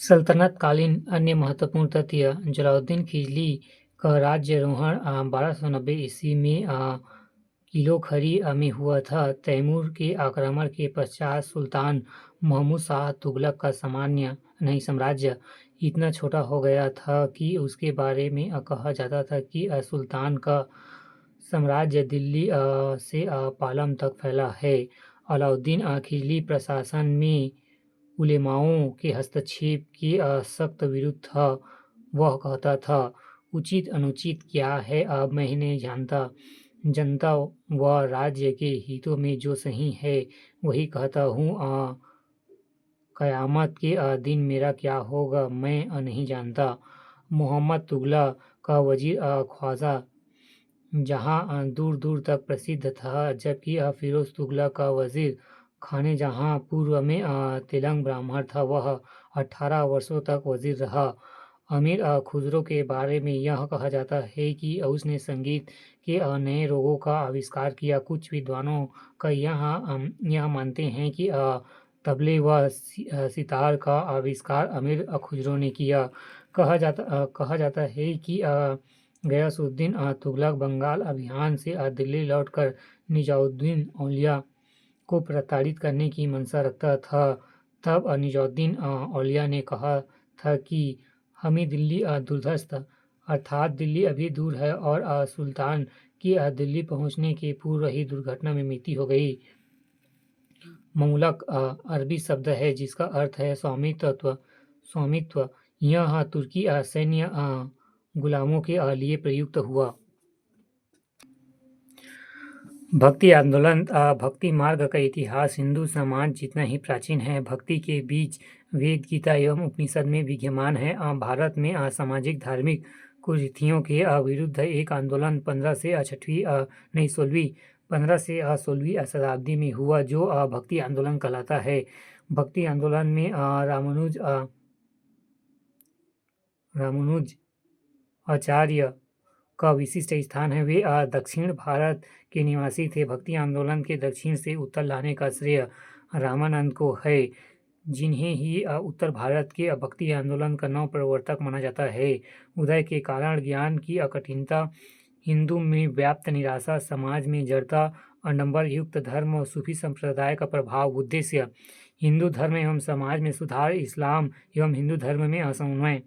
सल्तनत कालीन अन्य महत्वपूर्ण तथ्य जलालुद्दीन खिलजी का राज्यारोहण 1290 ईस्वी में किलो खरी में हुआ था। तैमूर के आक्रमण के पश्चात सुल्तान महमूद शाह तुगलक का साम्राज्य इतना छोटा हो गया था कि उसके बारे में कहा जाता था कि सुल्तान का साम्राज्य दिल्ली से पालम तक फैला है। अलाउद्दीन खिलजी प्रशासन में उलेमाओं के हस्तक्षेप के सख्त विरुद्ध था। वह कहता था, उचित अनुचित क्या है अब मैं नहीं जानता, जनता व राज्य के हितों में जो सही है वही कहता हूँ। क़यामत के दिन मेरा क्या होगा मैं नहीं जानता। मोहम्मद तुगलक का वजीर ख्वाजा जहाँ दूर दूर तक प्रसिद्ध था, जबकि फिरोज तुगलक का वजीर खाने जहाँ पूर्व में तेलंग ब्राह्मण था, वह 18 वर्षों तक वजीर रहा। अमीर खुसरो के बारे में यह कहा जाता है कि उसने संगीत के नए रोगों का आविष्कार किया। कुछ विद्वानों का यह मानते हैं कि तबले व सितार का आविष्कार अमीर खुसरो ने किया। कहा जाता है कि गयासुद्दीन तुगलक बंगाल अभियान से दिल्ली लौटकर निजामुद्दीन औलिया को प्रताड़ित करने की मंशा रखता था। तब निजामुद्दीन औलिया ने कहा था कि हमें दिल्ली दूरस्थ अर्थात दिल्ली अभी दूर है, और सुल्तान की दिल्ली पहुंचने के पूर्व ही दुर्घटना में मृत्यु हो गई। ममुलक अरबी शब्द है जिसका अर्थ है स्वामित्व। यह तुर्की सैन्य गुलामों के लिए प्रयुक्त हुआ। भक्ति आंदोलन भक्ति मार्ग का इतिहास हिंदू समाज जितना ही प्राचीन है। भक्ति के बीच वेद, गीता एवं उपनिषद में विद्यमान है। भारत में सामाजिक धार्मिक कुरीतियों के विरुद्ध एक आंदोलन 15 से 16वीं शताब्दी में हुआ, जो भक्ति आंदोलन कहलाता है। भक्ति आंदोलन में रामानुज आचार्य का विशिष्ट स्थान है। वे दक्षिण भारत के निवासी थे। भक्ति आंदोलन के दक्षिण से उत्तर लाने का श्रेय रामानंद को है, जिन्हें ही उत्तर भारत के भक्ति आंदोलन का नव प्रवर्तक माना जाता है। उदय के कारण ज्ञान की कठिनता, हिंदू में व्याप्त निराशा, समाज में जड़ता, आडंबर युक्त धर्म और सूफी संप्रदाय का प्रभाव। उद्देश्य हिंदू धर्म एवं समाज में सुधार, इस्लाम एवं हिंदू धर्म में समन्वय।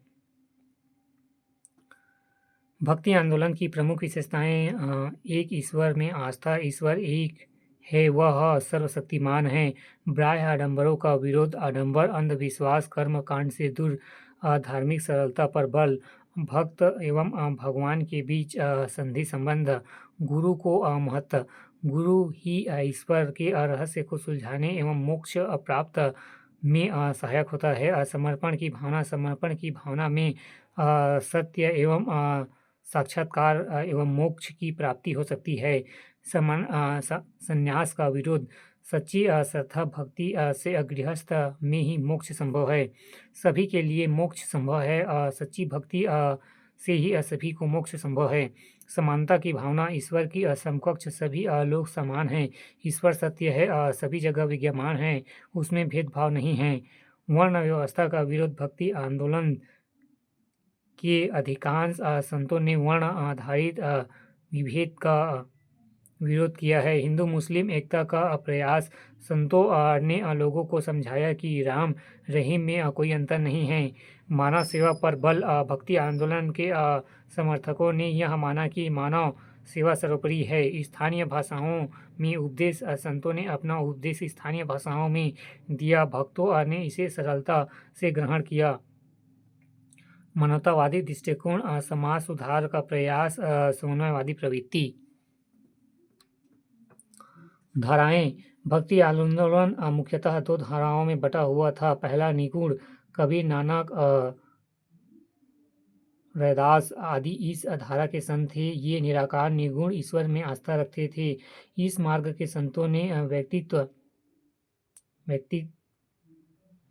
भक्ति आंदोलन की प्रमुख विशेषताएं एक, ईश्वर में आस्था। ईश्वर एक है, वह सर्वशक्तिमान है। बाह्य आडंबरों का विरोध, आडंबर, अंधविश्वास, कर्म कांड से दूर, धार्मिक सरलता पर बल। भक्त एवं भगवान के बीच संधि संबंध। गुरु को महत्व, गुरु ही ईश्वर के रहस्य को सुलझाने एवं मोक्ष प्राप्त में सहायक होता है। समर्पण की भावना, समर्पण की भावना में सत्य एवं साक्षात्कार एवं मोक्ष की प्राप्ति हो सकती है। संन्यास का विरोध, सच्ची श्रद्धा भक्ति से गृहस्थ में ही मोक्ष संभव है। सभी के लिए मोक्ष संभव है, सच्ची भक्ति से ही सभी को मोक्ष संभव है। समानता की भावना, ईश्वर की समकक्ष सभी लोग समान हैं। ईश्वर सत्य है, सभी जगह विद्यमान है, उसमें भेदभाव नहीं है। वर्ण व्यवस्था का विरोध, भक्ति आंदोलन के अधिकांश संतों ने वर्ण आधारित विभेद का विरोध किया है। हिंदू मुस्लिम एकता का प्रयास, संतों ने लोगों को समझाया कि राम रहीम में कोई अंतर नहीं है। मानव सेवा पर बल, भक्ति आंदोलन के समर्थकों ने यह माना कि मानव सेवा सर्वोपरि है। स्थानीय भाषाओं में उपदेश, संतों ने अपना उपदेश स्थानीय भाषाओं में दिया, भक्तों ने इसे सरलता से ग्रहण किया। मानवतावादी दृष्टिकोण, समाज सुधार का प्रयास, समन्वयवादी प्रवृत्ति। धाराएं, भक्ति आंदोलन मुख्यतः दो धाराओं में बटा हुआ था। पहला निगूढ़, कबीर, नानक, रैदास आदि इस धारा के संत थे। ये निराकार निर्गुण ईश्वर में आस्था रखते थे। इस मार्ग के संतों ने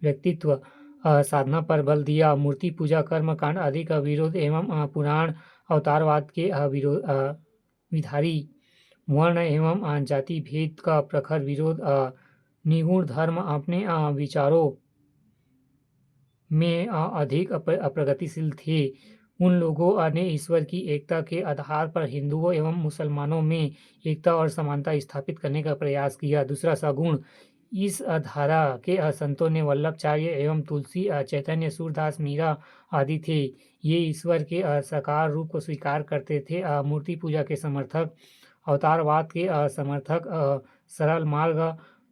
व्यक्तित्व साधना पर बल दिया। मूर्ति पूजा, कर्म कांड आदि का विरोध एवं पुराण अवतारवाद के विधारी। वर्ण एवं जाति भेद का प्रखर विरोध। निगूढ़ धर्म अपने विचारों में अधिक प्रगतिशील थे। उन लोगों ने ईश्वर की एकता के आधार पर हिंदुओं एवं मुसलमानों में एकता और समानता स्थापित करने का प्रयास किया। दूसरा सगुण, इस धारा के संतों ने वल्लभाचार्य एवं तुलसी, चैतन्य, सूरदास, मीरा आदि थे। ये ईश्वर के साकार रूप को स्वीकार करते थे, मूर्ति पूजा के समर्थक, अवतारवाद के समर्थक, सरल मार्ग,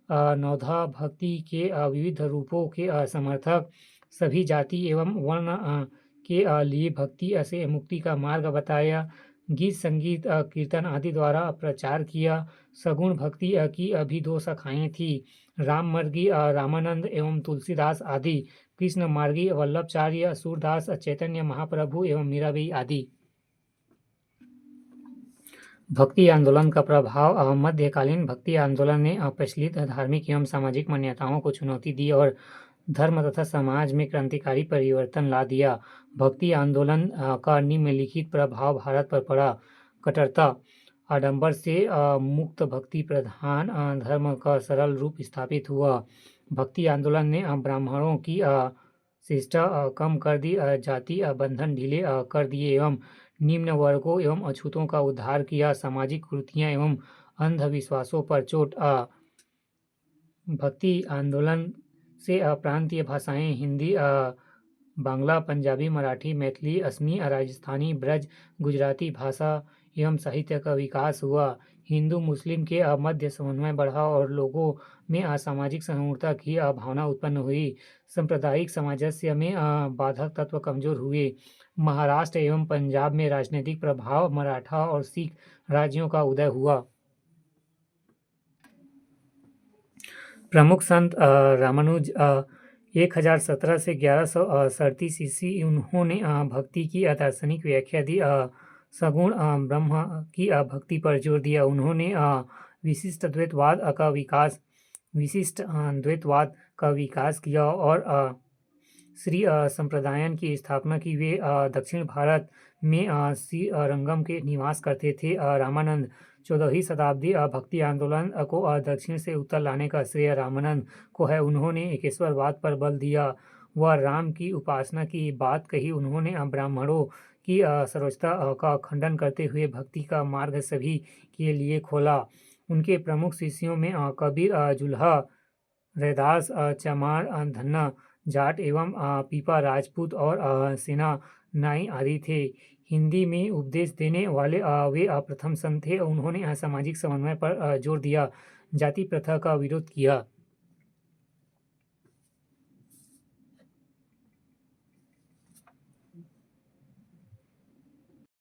नवधा भक्ति के विविध रूपों के समर्थक, सभी जाति एवं वर्ण के लिए भक्ति से मुक्ति का मार्ग बताया। गीत, संगीत, कीर्तन आदि द्वारा प्रचार किया। सगुण भक्ति की भी दो शाखाएं थी, राममार्गी रामानंद एवं तुलसीदास आदि, कृष्ण मार्गी वल्लभाचार्य, सूरदास, चैतन्य महाप्रभु एवं मीराबाई आदि। भक्ति आंदोलन का प्रभाव। मध्यकालीन भक्ति आंदोलन ने प्रचलित धार्मिक एवं सामाजिक मान्यताओं को चुनौती दी और धर्म तथा समाज में क्रांतिकारी परिवर्तन ला दिया। भक्ति आंदोलन का निम्नलिखित प्रभाव भारत पर पड़ा। कट्टरता, आडंबर से मुक्त भक्ति प्रधान धर्म का सरल रूप स्थापित हुआ। भक्ति आंदोलन ने ब्राह्मणों की शिष्टा कम कर दी, जाति बंधन ढीले कर दिए एवं निम्न वर्गों एवं अछूतों का उद्धार किया। सामाजिक कुरीतियां एवं अंधविश्वासों पर चोट। भक्ति आंदोलन से प्रांतीय भाषाएं हिंदी, बांग्ला, पंजाबी, मराठी, मैथिली, असमी, राजस्थानी, ब्रज, गुजराती भाषा एवं साहित्य का विकास हुआ। हिंदू मुस्लिम के मध्य समन्वय बढ़ा और लोगों में सामाजिक सहिष्णुता की भावना उत्पन्न हुई। सांप्रदायिक सामंजस्य में बाधक तत्व कमजोर हुए। महाराष्ट्र एवं पंजाब में राजनीतिक प्रभाव, मराठा और सिख राज्यों का उदय हुआ। प्रमुख संत रामानुज 1017 से 1137 ईस्वी, उन्होंने भक्ति की दार्शनिक व्याख्या दी। सगुण ब्रह्म की भक्ति पर जोर दिया। उन्होंने विशिष्ट द्वैतवाद का विकास किया और श्री संप्रदायन की स्थापना की। वे दक्षिण भारत में श्रीरंगम के निवास करते थे। रामानंद 14वीं शताब्दी, भक्ति आंदोलन को दक्षिण से उत्तर लाने का श्रेय रामानंद को है। उन्होंने एकेश्वरवाद पर बल दिया व राम की उपासना की बात कही। उन्होंने ब्राह्मणों की सर्वोच्चता का खंडन करते हुए भक्ति का मार्ग सभी के लिए खोला। उनके प्रमुख शिष्यों में कबीर, जुल्हा, रैदास, चमार, धन्ना, जाट एवं पीपा राजपूत और सेना नाई आदि थे। हिंदी में उपदेश देने वाले वे प्रथम संत थे। उन्होंने सामाजिक समन्वय पर जोर दिया, जाति प्रथा का विरोध किया।